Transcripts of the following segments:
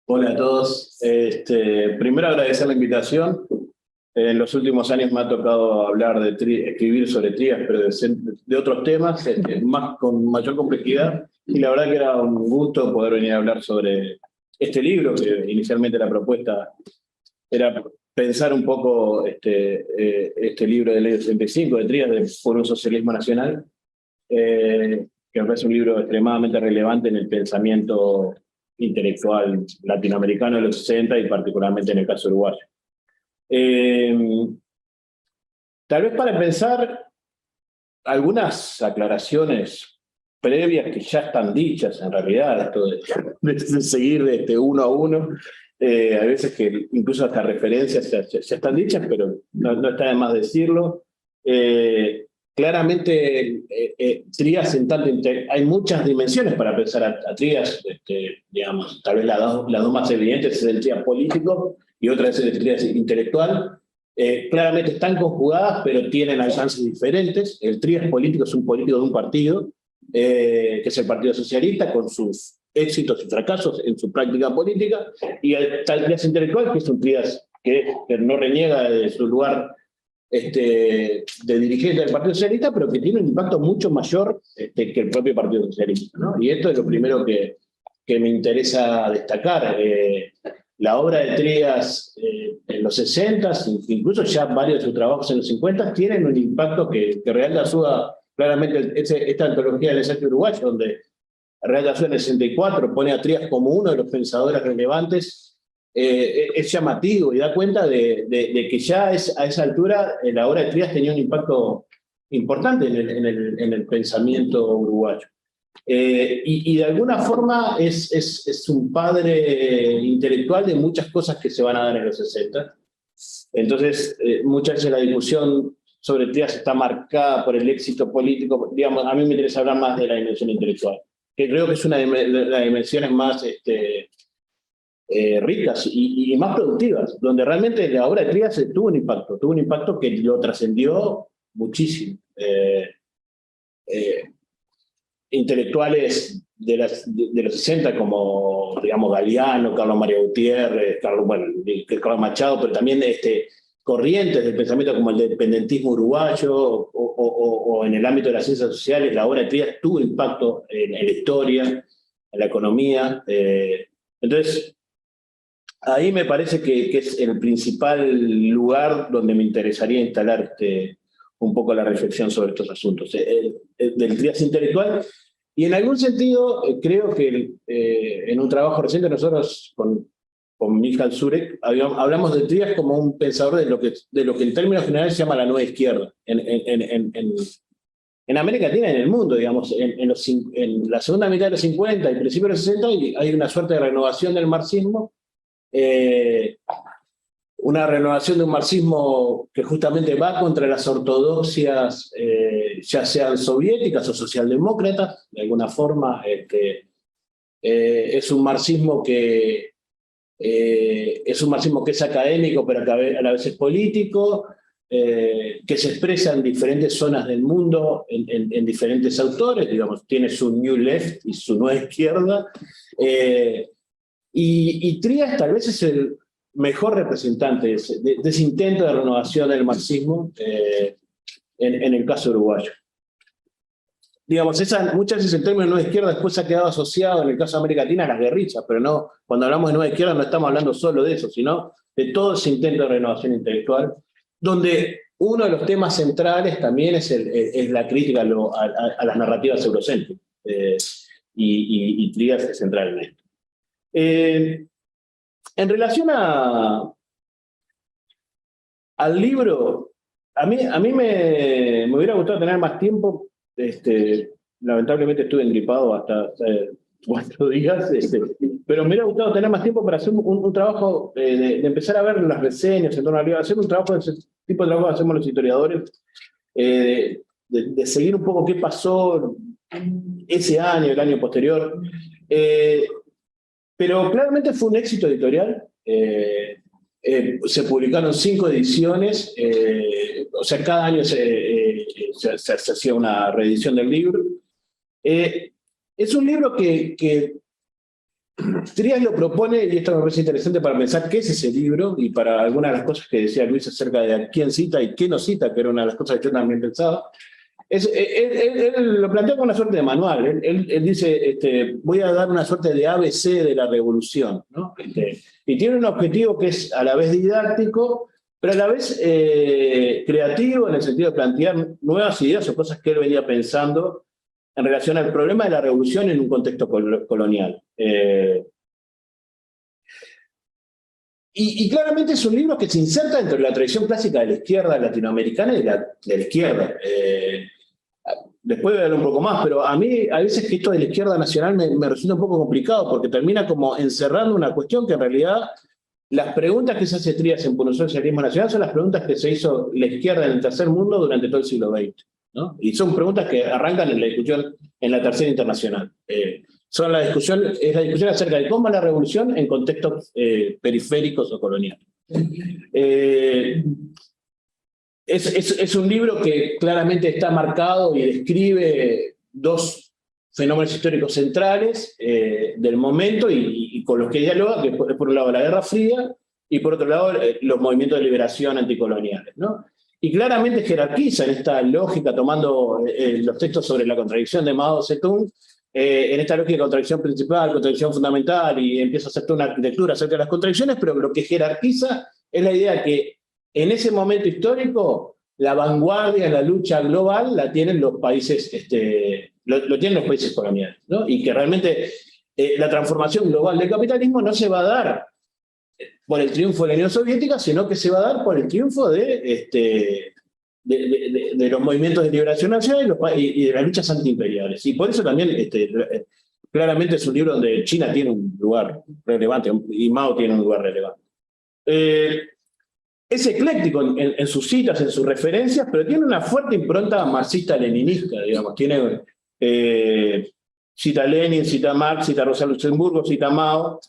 Hola a todos. Primero agradecer la invitación. En los últimos años me ha tocado hablar escribir sobre Trías, pero de otros temas, con mayor complejidad. Y la verdad que era un gusto poder venir a hablar sobre este libro, que inicialmente la propuesta era pensar un poco este libro de Ley 65 de Trías, por un socialismo nacional, que me parece un libro extremadamente relevante en el pensamiento intelectual latinoamericano de los 60 y particularmente en el caso uruguayo. Tal vez para empezar, algunas aclaraciones previas que ya están dichas en realidad, esto de seguir uno a uno, a veces que incluso hasta referencias ya están dichas, pero no está de más decirlo. Claramente, Trías, hay muchas dimensiones para pensar a Trías, digamos, tal vez las dos más evidentes es el Trías político y otra es el Trías intelectual. Claramente están conjugadas, pero tienen alcances diferentes. El Trías político es un político de un partido, que es el Partido Socialista, con sus éxitos y fracasos en su práctica política, y está el Trías intelectual, que es un Trías que no reniega de su lugar de dirigente del Partido Socialista, pero que tiene un impacto mucho mayor que el propio Partido Socialista, ¿no? Y esto es lo primero que me interesa destacar. La obra de Trías en los 60, incluso ya varios de sus trabajos en los 50, tienen un impacto que Real de Azúa, claramente esta antología del ensayo uruguayo, donde Real de Azúa en el 64 pone a Trías como uno de los pensadores relevantes, es llamativo y da cuenta de que ya a esa altura la obra de Trías tenía un impacto importante en el pensamiento uruguayo. Y de alguna forma es un padre intelectual de muchas cosas que se van a dar en los 60. Entonces, muchas veces la discusión sobre Trías está marcada por el éxito político. Digamos, a mí me interesa hablar más de la dimensión intelectual, que creo que es una de las dimensiones más ricas y más productivas, donde realmente la obra de Trías tuvo un impacto que lo trascendió muchísimo. Intelectuales de los 60 como, digamos, Galeano, Carlos María Gutiérrez, Carlos Machado, pero también corrientes del pensamiento como el dependentismo uruguayo o en el ámbito de las ciencias sociales, la obra de Trías tuvo impacto en la historia, en la economía. Entonces, ahí me parece que es el principal lugar donde me interesaría instalar un poco la reflexión sobre estos asuntos, del Trías intelectual. Y en algún sentido, creo que en un trabajo reciente nosotros con Michal Zurek hablamos de Trías como un pensador de lo que en términos generales se llama la nueva izquierda. En América Latina y en el mundo, digamos, en la segunda mitad de los 50 y principios de los 60 hay una suerte de renovación del marxismo, una renovación de un marxismo que justamente va contra las ortodoxias, ya sean soviéticas o socialdemócratas, de alguna forma. Es un marxismo que es académico, pero a la vez es político, que se expresa en diferentes zonas del mundo, en diferentes autores, digamos, tiene su New Left y su Nueva Izquierda, y Trías tal vez es el mejor representante de ese intento de renovación del marxismo en el caso uruguayo. Digamos, muchas veces el término nueva izquierda después se ha quedado asociado en el caso de América Latina a las guerrillas, pero no, cuando hablamos de nueva izquierda no estamos hablando solo de eso, sino de todo ese intento de renovación intelectual, donde uno de los temas centrales también es la crítica a las narrativas eurocéntricas, y Trías es central en esto. En relación al libro, a mí me hubiera gustado tener más tiempo. Lamentablemente estuve engripado hasta hace 4 días, pero me hubiera gustado tener más tiempo para hacer un trabajo de empezar a ver las reseñas en torno al libro, hacer un trabajo de ese tipo de trabajo que hacemos los historiadores, de seguir un poco qué pasó ese año, el año posterior. Pero claramente fue un éxito editorial. Se publicaron 5 ediciones, o sea, cada año se hacía una reedición del libro. Es un libro que Trías lo propone, y esto me parece interesante para pensar qué es ese libro, y para algunas de las cosas que decía Luis acerca de a quién cita y qué no cita, que era una de las cosas que yo también pensaba. Él lo plantea como una suerte de manual. Él dice, voy a dar una suerte de ABC de la revolución, ¿no? Y tiene un objetivo que es a la vez didáctico, pero a la vez creativo, en el sentido de plantear nuevas ideas o cosas que él venía pensando en relación al problema de la revolución en un contexto colonial. Y claramente es un libro que se inserta dentro de la tradición clásica de la izquierda latinoamericana y de la izquierda. Después voy a hablar un poco más, pero a mí a veces que esto de la izquierda nacional me resulta un poco complicado, porque termina como encerrando una cuestión que en realidad las preguntas que se hace Trías en Puno Socialismo Nacional son las preguntas que se hizo la izquierda en el tercer mundo durante todo el siglo XX, ¿no? Y son preguntas que arrancan en la discusión en la Tercera Internacional. Es la discusión acerca de cómo es la revolución en contextos periféricos o coloniales. Es un libro que claramente está marcado y describe dos fenómenos históricos centrales del momento y con los que dialoga, que por un lado la Guerra Fría y por otro lado los movimientos de liberación anticoloniales, ¿no? Y claramente jerarquiza en esta lógica, tomando los textos sobre la contradicción de Mao Zedong, en esta lógica de contradicción principal, contradicción fundamental, y empieza a hacer toda una arquitectura acerca de las contradicciones, pero lo que jerarquiza es la idea que en ese momento histórico la vanguardia en la lucha global la tienen los países, lo tienen los países coloniales, ¿no? Y que realmente la transformación global del capitalismo no se va a dar por el triunfo de la Unión Soviética, sino que se va a dar por el triunfo de los movimientos de liberación nacional y de las luchas antiimperiales. Y por eso también, claramente es un libro donde China tiene un lugar relevante y Mao tiene un lugar relevante. Es ecléctico en sus citas, en sus referencias, pero tiene una fuerte impronta marxista-leninista, digamos. Cita a Lenin, cita a Marx, cita a Rosa Luxemburgo, cita a Mao.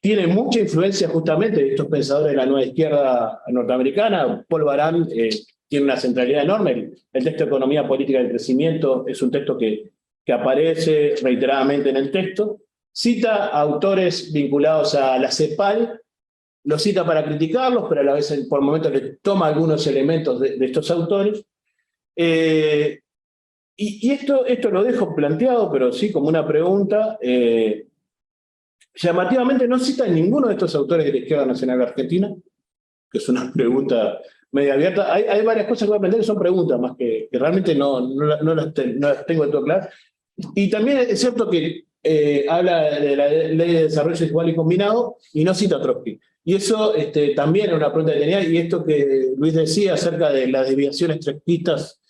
Tiene mucha influencia justamente de estos pensadores de la nueva izquierda norteamericana. Paul Baran tiene una centralidad enorme. El texto de Economía Política del Crecimiento es un texto que aparece reiteradamente en el texto. Cita a autores vinculados a la CEPAL, los cita para criticarlos, pero a la vez por momentos le toma algunos elementos de estos autores. Y esto lo dejo planteado, pero sí como una pregunta. Llamativamente no cita a ninguno de estos autores de la izquierda nacional argentina, que es una pregunta media abierta. Hay varias cosas que voy a aprender que son preguntas, más que realmente no las tengo de todo claro. Y también es cierto que habla de la ley de desarrollo igual y combinado y no cita a Trotsky. Y eso también es una pregunta que tenía, y esto que Luis decía acerca de las desviaciones trotskistas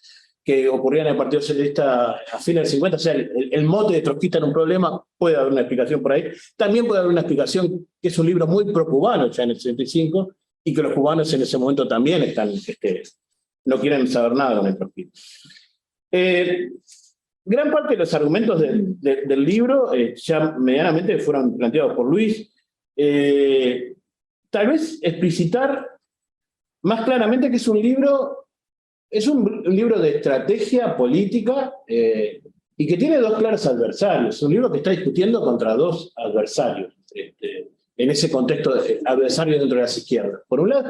que ocurrían en el Partido Socialista a fines del 50, o sea, el mote de trotskista era un problema, puede haber una explicación por ahí. También puede haber una explicación que es un libro muy pro-cubano ya en el 65, y que los cubanos en ese momento también están, no quieren saber nada con el trotskismo. Gran parte de los argumentos del libro ya medianamente fueron planteados por Luis. Tal vez explicitar más claramente que es un libro de estrategia política y que tiene dos claros adversarios. Es un libro que está discutiendo contra dos adversarios en ese contexto adversario dentro de las izquierdas. Por un lado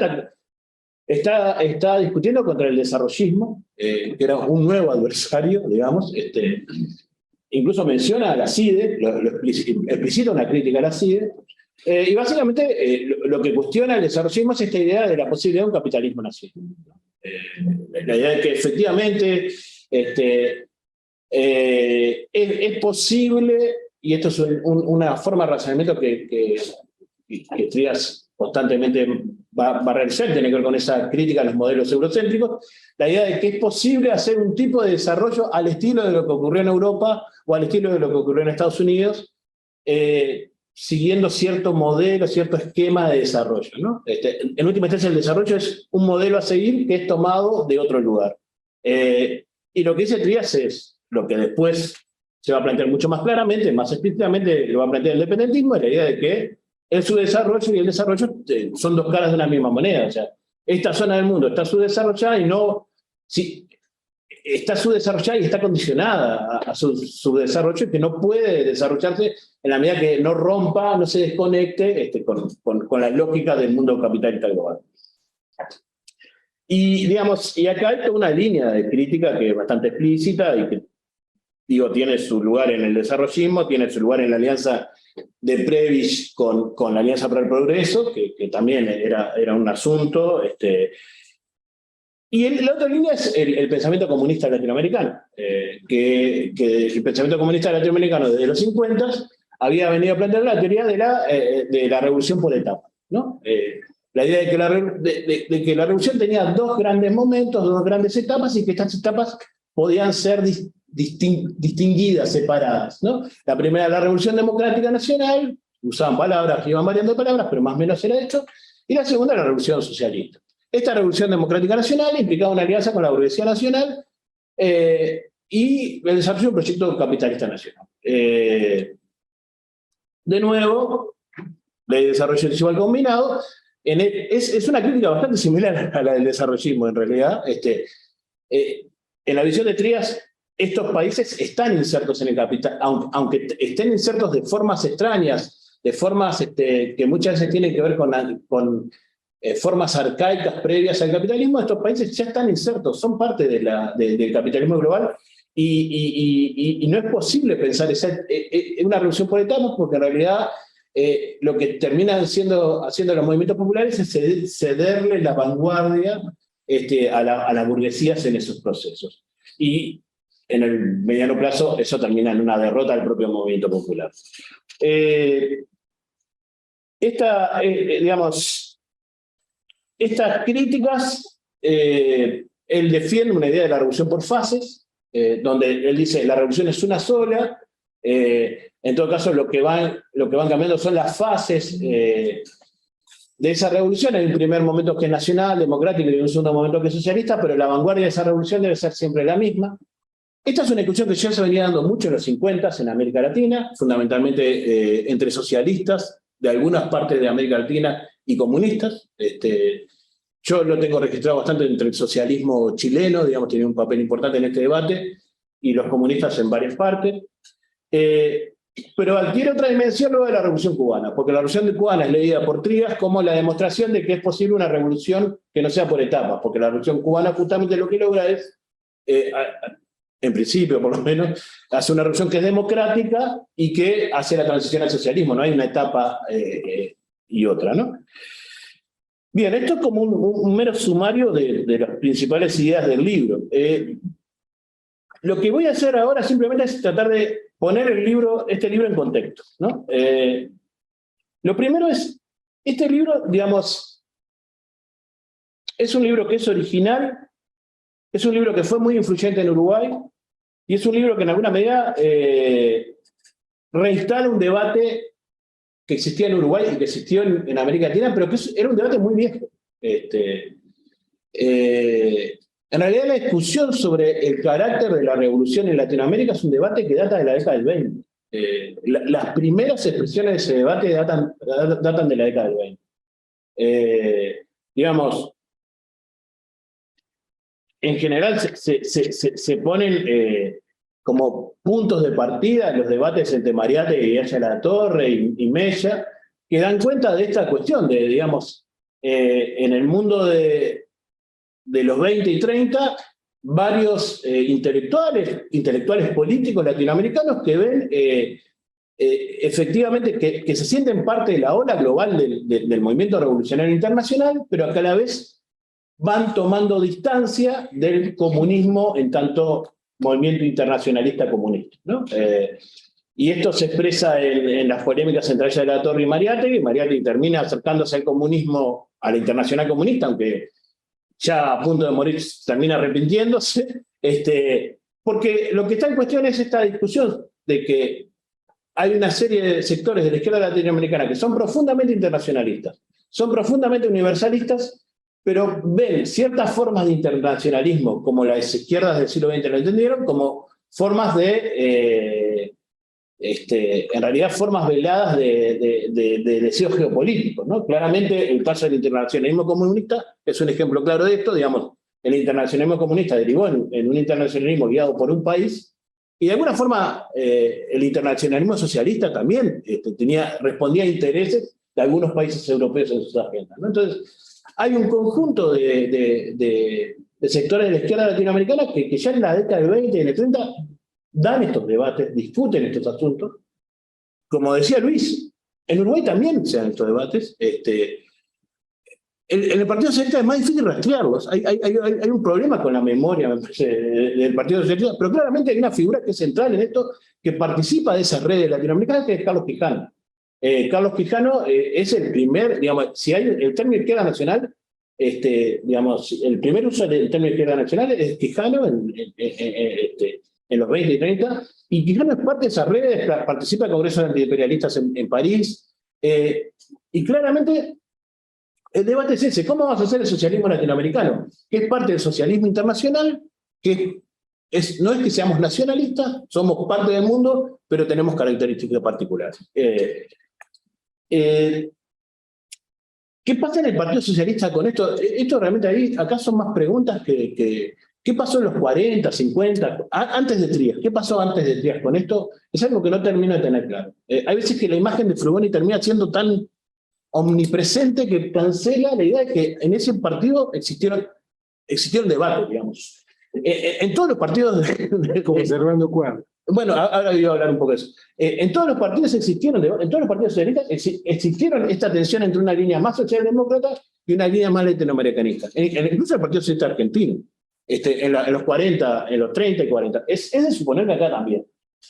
está discutiendo contra el desarrollismo, que era un nuevo adversario, digamos. Incluso menciona a la CIDE, explicita una crítica a la CIDE, y básicamente lo que cuestiona el desarrollismo es esta idea de la posibilidad de un capitalismo nacional. La idea de que efectivamente es posible, y esto es una forma de razonamiento que Trías constantemente va a realizar, tiene que ver con esa crítica a los modelos eurocéntricos, la idea de que es posible hacer un tipo de desarrollo al estilo de lo que ocurrió en Europa o al estilo de lo que ocurrió en Estados Unidos, siguiendo cierto modelo, cierto esquema de desarrollo, ¿no? En última instancia, el desarrollo es un modelo a seguir que es tomado de otro lugar. Y lo que dice Trías es lo que después se va a plantear mucho más claramente, más explícitamente lo va a plantear el independentismo, es la idea de que el subdesarrollo y el desarrollo son dos caras de una misma moneda. O sea, esta zona del mundo está subdesarrollada y no... está subdesarrollada y está condicionada a su desarrollo, y que no puede desarrollarse en la medida que no rompa, no se desconecte con la lógica del mundo capitalista global. Y, digamos, y acá hay toda una línea de crítica que es bastante explícita y que, digo, tiene su lugar en el desarrollismo, tiene su lugar en la alianza de Prebisch con la Alianza para el Progreso, que también era un asunto. Y la otra línea es el pensamiento comunista latinoamericano, que el pensamiento comunista latinoamericano desde los 50 había venido a plantear la teoría de la revolución por etapas, ¿no? La idea de que la revolución tenía dos grandes momentos, dos grandes etapas, y que estas etapas podían ser distinguidas, separadas, ¿no? La primera, la Revolución Democrática Nacional, usaban palabras, iban variando palabras, pero más o menos era esto, y la segunda, la Revolución Socialista. Esta Revolución Democrática Nacional implicaba una alianza con la burguesía nacional y el desarrollo de un proyecto capitalista nacional. De nuevo, Ley de Desarrollo Desigual Combinado, es una crítica bastante similar a la del desarrollismo, en realidad. En la visión de Trías, estos países están insertos en el capital, aunque estén insertos de formas extrañas, de formas que muchas veces tienen que ver con formas arcaicas previas al capitalismo. Estos países ya están insertos, son parte del capitalismo global, y no es posible pensar una revolución por etapas, porque en realidad lo que terminan haciendo los movimientos populares es cederle la vanguardia a las burguesías en esos procesos. Y en el mediano plazo eso termina en una derrota del propio movimiento popular. Digamos, estas críticas, él defiende una idea de la revolución por fases, donde él dice la revolución es una sola. En todo caso, lo que van cambiando son las fases de esa revolución. Hay un primer momento que es nacional, democrático, y un segundo momento que es socialista, pero la vanguardia de esa revolución debe ser siempre la misma. Esta es una discusión que ya se venía dando mucho en los 50 en América Latina, fundamentalmente entre socialistas de algunas partes de América Latina y comunistas. Yo lo tengo registrado bastante entre el socialismo chileno, digamos, tiene un papel importante en este debate, y los comunistas en varias partes. Pero adquiere otra dimensión luego de la Revolución Cubana, porque la Revolución Cubana es leída por Trías como la demostración de que es posible una revolución que no sea por etapas, porque la Revolución Cubana justamente lo que logra es, en principio por lo menos, hace una revolución que es democrática y que hace la transición al socialismo, no hay una etapa y otra, ¿no? Bien, esto es como un mero sumario de las principales ideas del libro. Lo que voy a hacer ahora simplemente es tratar de poner este libro en contexto, ¿no? Lo primero es, este libro, digamos, es un libro que es original, es un libro que fue muy influyente en Uruguay, y es un libro que en alguna medida reinstala un debate que existía en Uruguay y que existió en América Latina, pero que era un debate muy viejo. En realidad la discusión sobre el carácter de la revolución en Latinoamérica es un debate que data de la década del 20. Las primeras expresiones de ese debate datan de la década del 20. Digamos, en general se ponen como puntos de partida los debates entre Mariátegui y Aya La Torre y Mella, que dan cuenta de esta cuestión de, digamos, en el mundo de los 20 y 30, varios intelectuales políticos latinoamericanos que ven efectivamente que se sienten parte de la ola global del movimiento revolucionario internacional, pero que a la vez van tomando distancia del comunismo en tanto movimiento internacionalista comunista, ¿no? Y esto se expresa en las polémicas entre Aya La Torre y Mariátegui. Mariátegui termina acercándose al comunismo, a la internacional comunista, aunque ya a punto de morir termina arrepintiéndose, porque lo que está en cuestión es esta discusión de que hay una serie de sectores de la izquierda latinoamericana que son profundamente internacionalistas, son profundamente universalistas, pero ven ciertas formas de internacionalismo, como las izquierdas del siglo XX lo entendieron, como formas en realidad formas veladas de deseos geopolíticos, ¿no? Claramente el caso del internacionalismo comunista es un ejemplo claro de esto. Digamos, el internacionalismo comunista derivó en un internacionalismo guiado por un país, y de alguna forma el internacionalismo socialista también respondía a intereses de algunos países europeos en sus agendas, ¿no? Entonces, hay un conjunto de sectores de la izquierda latinoamericana que ya en la década del 20 y en el 30 dan estos debates, discuten estos asuntos. Como decía Luis, en Uruguay también se dan estos debates. En el Partido Socialista es más difícil rastrearlos. Hay un problema con la memoria, me parece, del Partido Socialista, pero claramente hay una figura que es central en esto, que participa de esas redes latinoamericanas, que es Carlos Quijano. Carlos Quijano es el primer, digamos, si hay el término izquierda nacional, digamos, el primer uso del término izquierda nacional es Quijano en los 20 y 30, y Quijano es parte de esas redes, participa de congresos antiimperialistas en París, y claramente el debate es ese: ¿cómo vamos a hacer el socialismo latinoamericano? Que es parte del socialismo internacional, que no es que seamos nacionalistas, somos parte del mundo, pero tenemos características particulares. ¿Qué pasa en el Partido Socialista con esto? Esto realmente acá son más preguntas que ¿qué pasó en los 40, 50, antes de Trías? ¿Qué pasó antes de Trías con esto? Es algo que no termino de tener claro. Hay veces que la imagen de Frugoni termina siendo tan omnipresente que cancela la idea de que en ese partido existieron debates, digamos. En todos los partidos... Como Servando Cuadro. Bueno, ahora voy a hablar un poco de eso. En todos los partidos en todos los partidos socialistas existieron esta tensión entre una línea más socialdemócrata y una línea más latinoamericanista. Incluso el Partido Socialista Argentino, en los 40, en los 30 y 40. Es de suponer que acá también.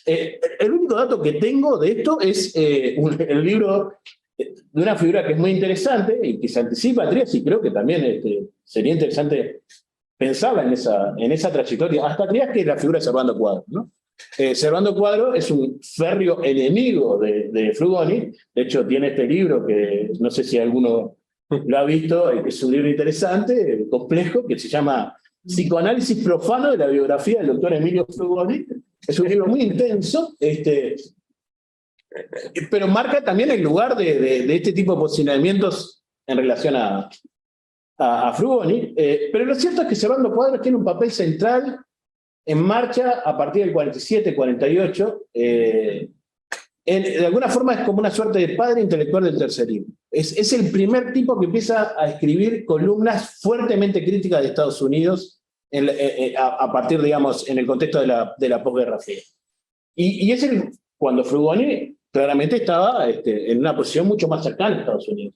El único dato que tengo de esto es el libro de una figura que es muy interesante y que se anticipa a Trías, y creo que también sería interesante pensarla en esa trayectoria, hasta Trías, que es la figura de Servando Cuadro, ¿no? Servando Cuadro es un férreo enemigo de Frugoni. De hecho, tiene este libro que no sé si alguno lo ha visto, que es un libro interesante, complejo, que se llama Psicoanálisis profano de la biografía del doctor Emilio Frugoni. Es un libro muy intenso, pero marca también el lugar de este tipo de posicionamientos en relación a Frugoni. Pero lo cierto es que Servando Cuadro tiene un papel central en marcha a partir del 47, 48. De alguna forma es como una suerte de padre intelectual del tercerismo. Es el primer tipo que empieza a escribir columnas fuertemente críticas de Estados Unidos a partir, digamos, en el contexto de la posguerra fría. Y es cuando Frugoni claramente estaba en una posición mucho más cercana a Estados Unidos.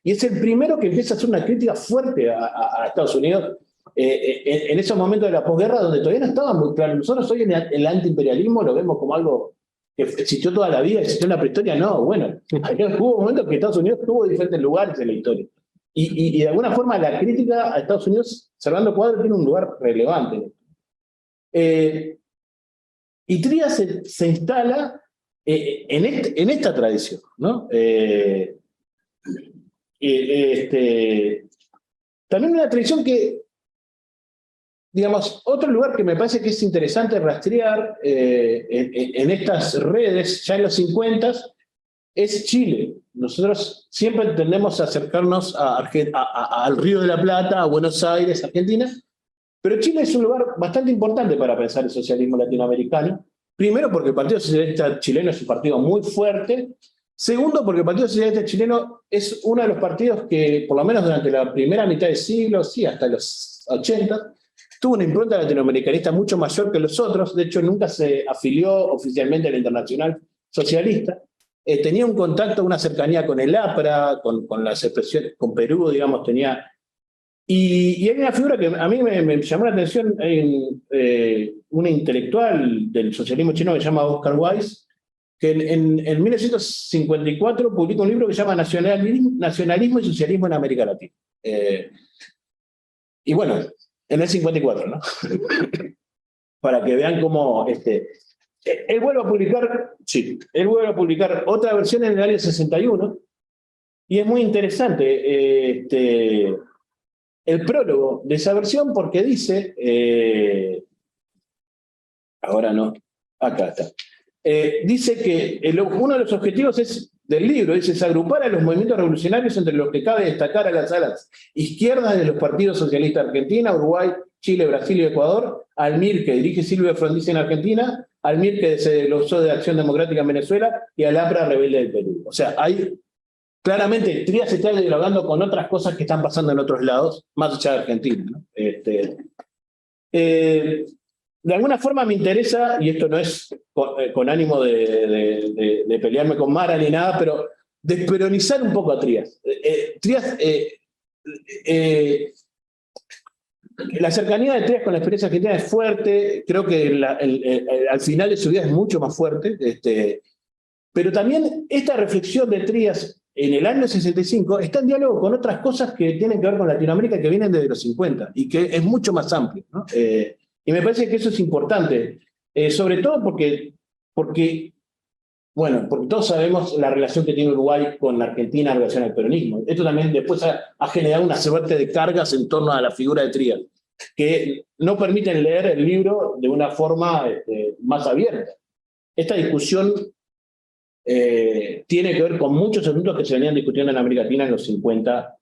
Y es el primero que empieza a hacer una crítica fuerte a Estados Unidos en esos momentos de la posguerra, donde todavía no estaba muy claro. Nosotros hoy el antiimperialismo lo vemos como algo que existió toda la vida, existió en la prehistoria. No, bueno, hubo momentos que Estados Unidos tuvo diferentes lugares en la historia. Y de alguna forma la crítica a Estados Unidos, Servando Cuadro, tiene un lugar relevante. Y Trías se instala en esta tradición, ¿no? También una tradición que, digamos, otro lugar que me parece que es interesante rastrear en estas redes, ya en los 50, es Chile. Nosotros siempre tendemos a acercarnos al Río de la Plata, a Buenos Aires, Argentina, pero Chile es un lugar bastante importante para pensar el socialismo latinoamericano. Primero, porque el Partido Socialista Chileno es un partido muy fuerte. Segundo, porque el Partido Socialista Chileno es uno de los partidos que, por lo menos durante la primera mitad del siglo, sí, hasta los 80, tuvo una impronta latinoamericanista mucho mayor que los otros. De hecho, nunca se afilió oficialmente a la Internacional Socialista. Tenía un contacto, una cercanía con el APRA, con las expresiones, con Perú, digamos, tenía... Y hay una figura que a mí me llamó la atención, una intelectual del socialismo chino que se llama Oscar Weiss, que en 1954 publica un libro que se llama Nacionalismo y Socialismo en América Latina. Y bueno, en el 54, ¿no? Para que vean cómo... él vuelve a publicar otra versión en el año 61, y es muy interesante el prólogo de esa versión, porque dice, ahora no, acá está, dice que uno de los objetivos es del libro, dice, es agrupar a los movimientos revolucionarios entre los que cabe destacar a las alas izquierdas de los partidos socialistas de Argentina, Uruguay, Chile, Brasil y Ecuador, al MIR que dirige Silvio Frondizi en Argentina, al MIR que se glosó de Acción Democrática en Venezuela y al APRA rebelde del Perú. O sea, hay claramente Trías se está dialogando con otras cosas que están pasando en otros lados, más allá de Argentina, ¿no? De alguna forma me interesa, y esto no es con ánimo de pelearme con Mara ni nada, pero desperonizar un poco a Trías. Trías, la cercanía de Trías con la experiencia argentina es fuerte, creo que al final de su vida es mucho más fuerte, pero también esta reflexión de Trías en el año 65 está en diálogo con otras cosas que tienen que ver con Latinoamérica que vienen desde los 50 y que es mucho más amplio, ¿no? Y me parece que eso es importante, sobre todo porque todos sabemos la relación que tiene Uruguay con la Argentina en relación al peronismo. Esto también después ha generado una suerte de cargas en torno a la figura de Trías, que no permiten leer el libro de una forma más abierta. Esta discusión tiene que ver con muchos asuntos que se venían discutiendo en América Latina en los 50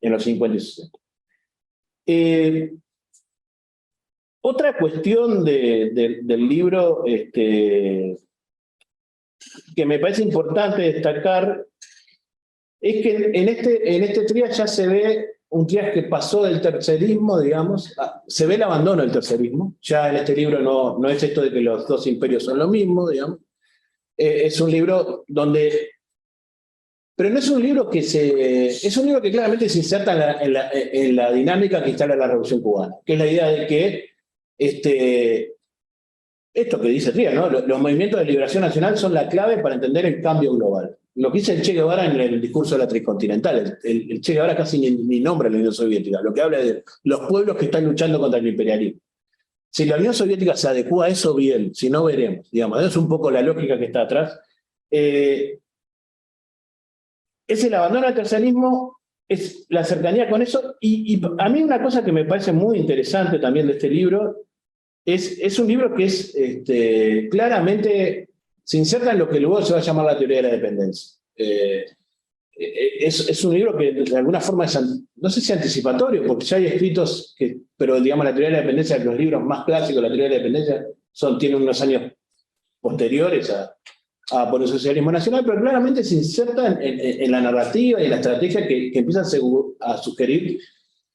y 60. Otra cuestión del libro que me parece importante destacar es que en este Trías ya se ve un Trías que pasó del tercerismo, digamos, se ve el abandono del tercerismo. Ya en este libro no es esto de que los dos imperios son lo mismo, digamos. Es un libro donde... Pero no es un libro es un libro que claramente se inserta en la dinámica que instala la Revolución Cubana, que es la idea de que esto que dice Trías, ¿no? Los movimientos de liberación nacional son la clave para entender el cambio global. Lo que dice el Che Guevara en el discurso de la Tricontinental, el Che Guevara casi ni nombra a la Unión Soviética, lo que habla de los pueblos que están luchando contra el imperialismo. Si la Unión Soviética se adecua a eso, bien, si no, veremos. Digamos, es un poco la lógica que está atrás. Es el abandono al tercerismo, es la cercanía con eso, y a mí una cosa que me parece muy interesante también de este libro, es un libro que es claramente, se inserta en lo que luego se va a llamar la teoría de la dependencia. Es un libro que de alguna forma es, no sé si anticipatorio, porque ya hay escritos, pero digamos la teoría de la dependencia, los libros más clásicos de la teoría de la dependencia tienen unos años posteriores por el socialismo nacional, pero claramente se inserta en la narrativa y en la estrategia que empiezan a sugerir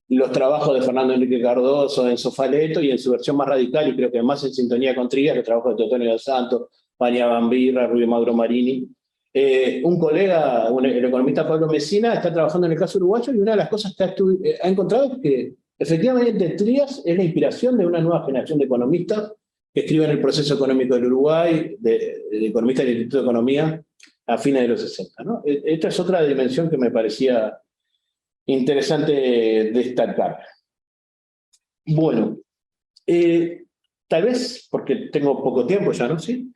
los trabajos de Fernando Enrique Cardoso, de Enzo Faleto, y en su versión más radical, y creo que más en sintonía con Trías, los trabajos de Teotonio dos Santos, Pania Bambirra, Rubio Mauro Marini. Un colega, el economista Pablo Messina, está trabajando en el caso uruguayo, y una de las cosas que ha encontrado es que efectivamente Trías es la inspiración de una nueva generación de economistas que escriben el proceso económico del Uruguay, de economistas del Instituto de Economía, a fines de los 60, ¿no? Esta es otra dimensión que me parecía interesante destacar. Bueno, tal vez, porque tengo poco tiempo ya, ¿no? ¿Sí?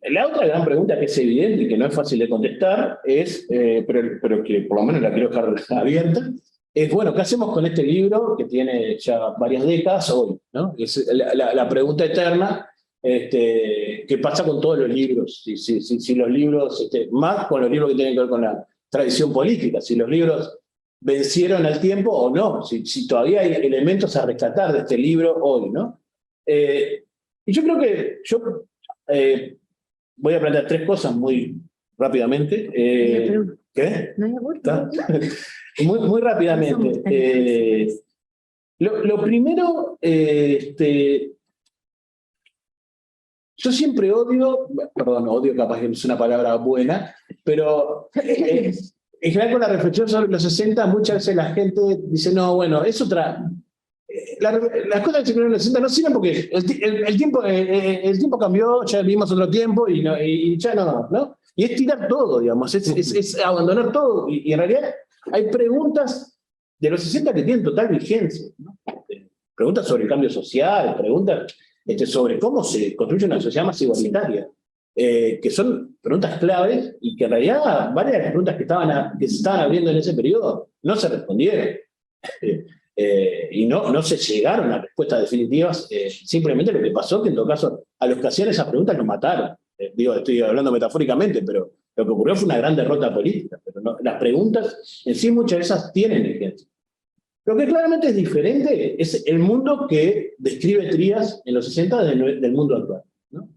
La otra gran pregunta que es evidente y que no es fácil de contestar es, pero que por lo menos la quiero dejar abierta, es, bueno, ¿qué hacemos con este libro que tiene ya varias décadas hoy, ¿no? Es la pregunta eterna, ¿qué pasa con todos los libros? Si los libros, más con los libros que tienen que ver con la tradición política, si los libros vencieron al tiempo o no, si todavía hay elementos a rescatar de este libro hoy, ¿no? Y yo creo que voy a plantear tres cosas muy rápidamente. ¿Qué? No hay aborto. Muy rápidamente. Lo primero, yo siempre odio capaz que no es una palabra buena, pero en general con la reflexión sobre los 60 muchas veces la gente dice, no, bueno, es otra... Las cosas que se crearon en los 60 no sirven porque el tiempo cambió, ya vivimos otro tiempo y ya no. Y es tirar todo, digamos, es abandonar todo. Y en realidad hay preguntas de los 60 que tienen total vigencia, ¿no? Preguntas sobre el cambio social, preguntas sobre cómo se construye una sociedad más igualitaria, que son preguntas claves y que en realidad varias de las preguntas que se estaban abriendo en ese periodo no se respondieron. Y no se llegaron a respuestas definitivas. Simplemente lo que pasó que en todo caso a los que hacían esas preguntas los mataron. Digo, estoy hablando metafóricamente, pero lo que ocurrió fue una gran derrota política. Pero no, las preguntas en sí, muchas de esas tienen vigencia. Lo que claramente es diferente es el mundo que describe Trías en los 60 del mundo actual, ¿no?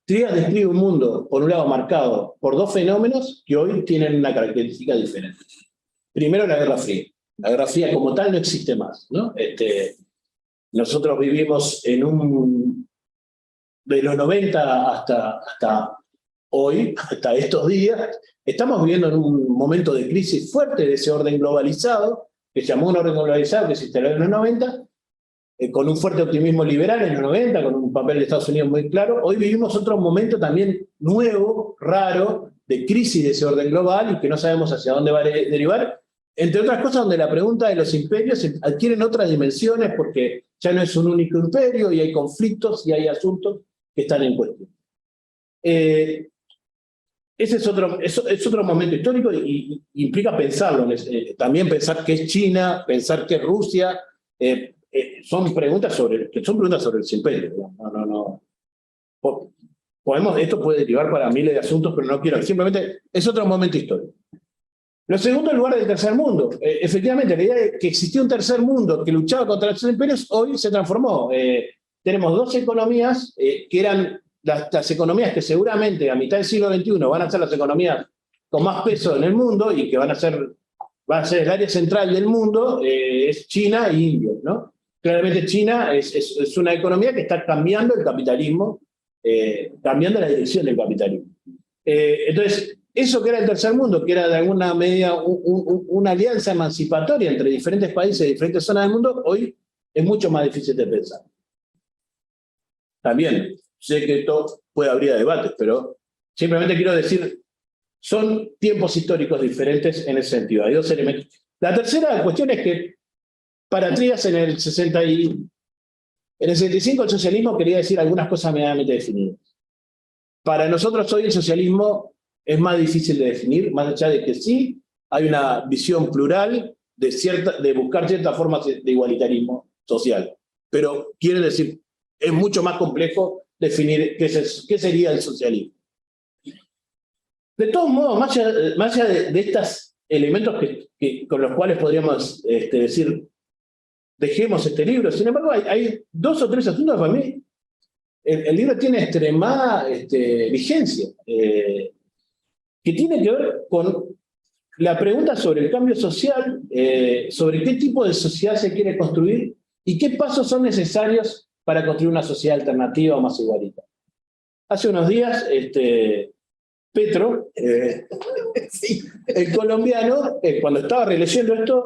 Trías describe un mundo, por un lado, marcado por dos fenómenos que hoy tienen una característica diferente. Primero, la Guerra Fría. La Guerra Fría como tal no existe más, ¿no? Nosotros vivimos en de los 90 hasta hoy, hasta estos días, estamos viviendo en un momento de crisis fuerte de ese orden globalizado, que se llamó un orden globalizado que se instaló en los 90, con un fuerte optimismo liberal en los 90, con un papel de Estados Unidos muy claro. Hoy vivimos otro momento también nuevo, raro, de crisis de ese orden global y que no sabemos hacia dónde va a derivar, entre otras cosas donde la pregunta de los imperios adquieren otras dimensiones porque ya no es un único imperio y hay conflictos y hay asuntos que están en cuestión. Ese es otro momento histórico y implica pensarlo. También pensar qué es China, pensar qué es Rusia. Son preguntas sobre los imperios. Esto puede derivar para miles de asuntos, pero no quiero. Simplemente es otro momento histórico. Lo segundo, el lugar del tercer mundo. Efectivamente, la idea de que existía un tercer mundo que luchaba contra los imperios hoy se transformó. Tenemos dos economías que eran las economías que seguramente a mitad del siglo XXI van a ser las economías con más peso en el mundo y que va a ser el área central del mundo, es China e India, ¿no? Claramente China es una economía que está cambiando el capitalismo, cambiando la dirección del capitalismo. Entonces, eso que era el tercer mundo, que era de alguna medida una alianza emancipatoria entre diferentes países de diferentes zonas del mundo, hoy es mucho más difícil de pensar. También sé que esto puede abrir a debates, pero simplemente quiero decir, son tiempos históricos diferentes en ese sentido. Hay dos elementos. La tercera cuestión es que para Trías en el 65 el socialismo quería decir algunas cosas medianamente definidas. Para nosotros hoy el socialismo es más difícil de definir, más allá de que sí hay una visión plural de buscar ciertas formas de igualitarismo social. Pero quiere decir, es mucho más complejo definir qué sería el socialismo. De todos modos, más allá de estos elementos con los cuales podríamos decir, dejemos este libro, sin embargo, hay dos o tres asuntos para mí. El libro tiene extremada vigencia, que tiene que ver con la pregunta sobre el cambio social, sobre qué tipo de sociedad se quiere construir y qué pasos son necesarios para construir una sociedad alternativa o más igualitaria. Hace unos días, Petro, sí, el colombiano, cuando estaba releyendo esto,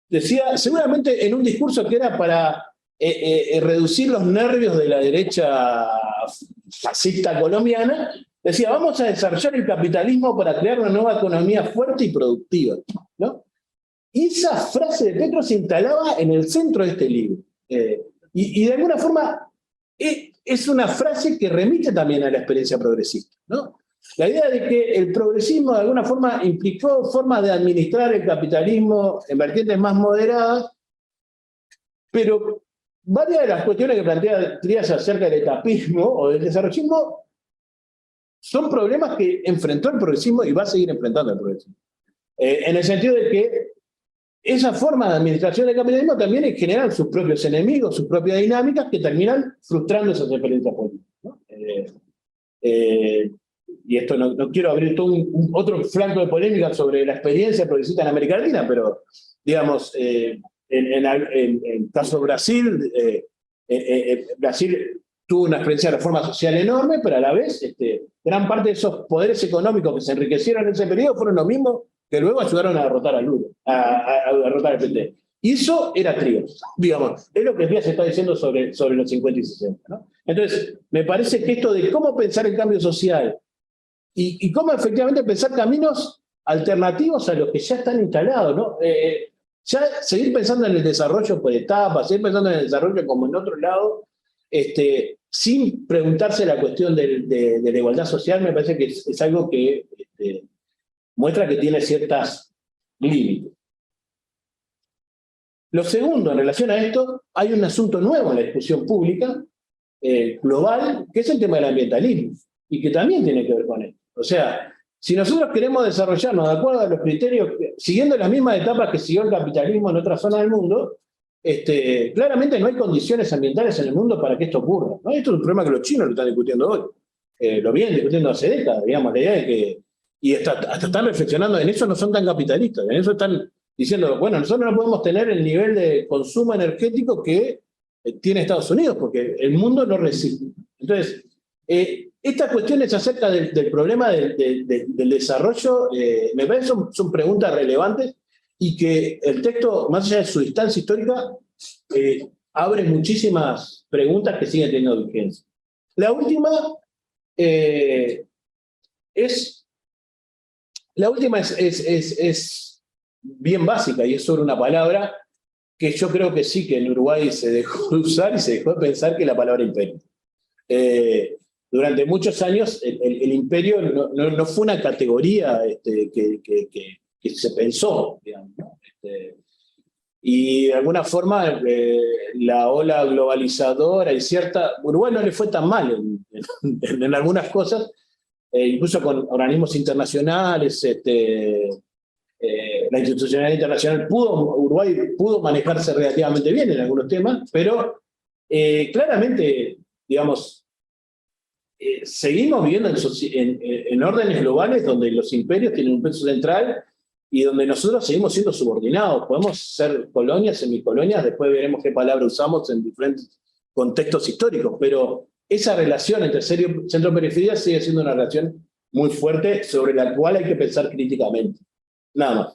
decía, seguramente en un discurso que era para reducir los nervios de la derecha fascista colombiana, decía, vamos a desarrollar el capitalismo para crear una nueva economía fuerte y productiva, ¿no? Y esa frase de Petro se instalaba en el centro de este libro. Y de alguna forma es una frase que remite también a la experiencia progresista, ¿no? La idea de que el progresismo de alguna forma implicó formas de administrar el capitalismo en vertientes más moderadas, pero varias de las cuestiones que plantea Trías acerca del etapismo o del desarrollismo son problemas que enfrentó el progresismo y va a seguir enfrentando el progresismo. En el sentido de que esa forma de administración del capitalismo también generan sus propios enemigos, sus propias dinámicas que terminan frustrando esas experiencias políticas, ¿no? Y esto no quiero abrir todo otro flanco de polémica sobre la experiencia progresista en América Latina, pero digamos, en el caso de Brasil, Brasil tuvo una experiencia de reforma social enorme, pero a la vez gran parte de esos poderes económicos que se enriquecieron en ese periodo fueron los mismos que luego ayudaron a derrotar a Lula, a derrotar al PT. Y eso era Trías, digamos, es lo que Trías está diciendo sobre los 50 y 60, ¿no? Entonces, me parece que esto de cómo pensar el cambio social y cómo efectivamente pensar caminos alternativos a los que ya están instalados, ¿no? Ya seguir pensando en el desarrollo por etapas, seguir pensando en el desarrollo como en otro lado, sin preguntarse la cuestión de la igualdad social, me parece que es algo que muestra que tiene ciertas límites. Lo segundo, en relación a esto, hay un asunto nuevo en la discusión pública, global, que es el tema del ambientalismo, y que también tiene que ver con esto. O sea, si nosotros queremos desarrollarnos de acuerdo a los criterios, siguiendo las mismas etapas que siguió el capitalismo en otras zonas del mundo, claramente no hay condiciones ambientales en el mundo para que esto ocurra, ¿no? Esto es un problema que los chinos lo están discutiendo hoy. Lo vienen discutiendo hace décadas, digamos, la idea de que, y hasta están reflexionando en eso, no son tan capitalistas, en eso están diciendo, bueno, nosotros no podemos tener el nivel de consumo energético que tiene Estados Unidos, porque el mundo no resiste. Entonces, esta cuestión es acerca del problema del desarrollo, me parece que son preguntas relevantes y que el texto, más allá de su distancia histórica, abre muchísimas preguntas que siguen teniendo vigencia. La última es bien básica y es sobre una palabra que yo creo que sí, que en Uruguay se dejó de usar y se dejó de pensar, que es la palabra imperio. Durante muchos años el imperio no fue una categoría que se pensó, digamos, ¿no? Y de alguna forma la ola globalizadora y cierta... Uruguay no le fue tan mal en algunas cosas, incluso con organismos internacionales, la institucionalidad internacional Uruguay pudo manejarse relativamente bien en algunos temas, pero claramente, digamos, seguimos viviendo en órdenes globales donde los imperios tienen un peso central y donde nosotros seguimos siendo subordinados. Podemos ser colonias, semicolonias, después veremos qué palabra usamos en diferentes contextos históricos, pero esa relación entre centro-periferia sigue siendo una relación muy fuerte sobre la cual hay que pensar críticamente. Nada más.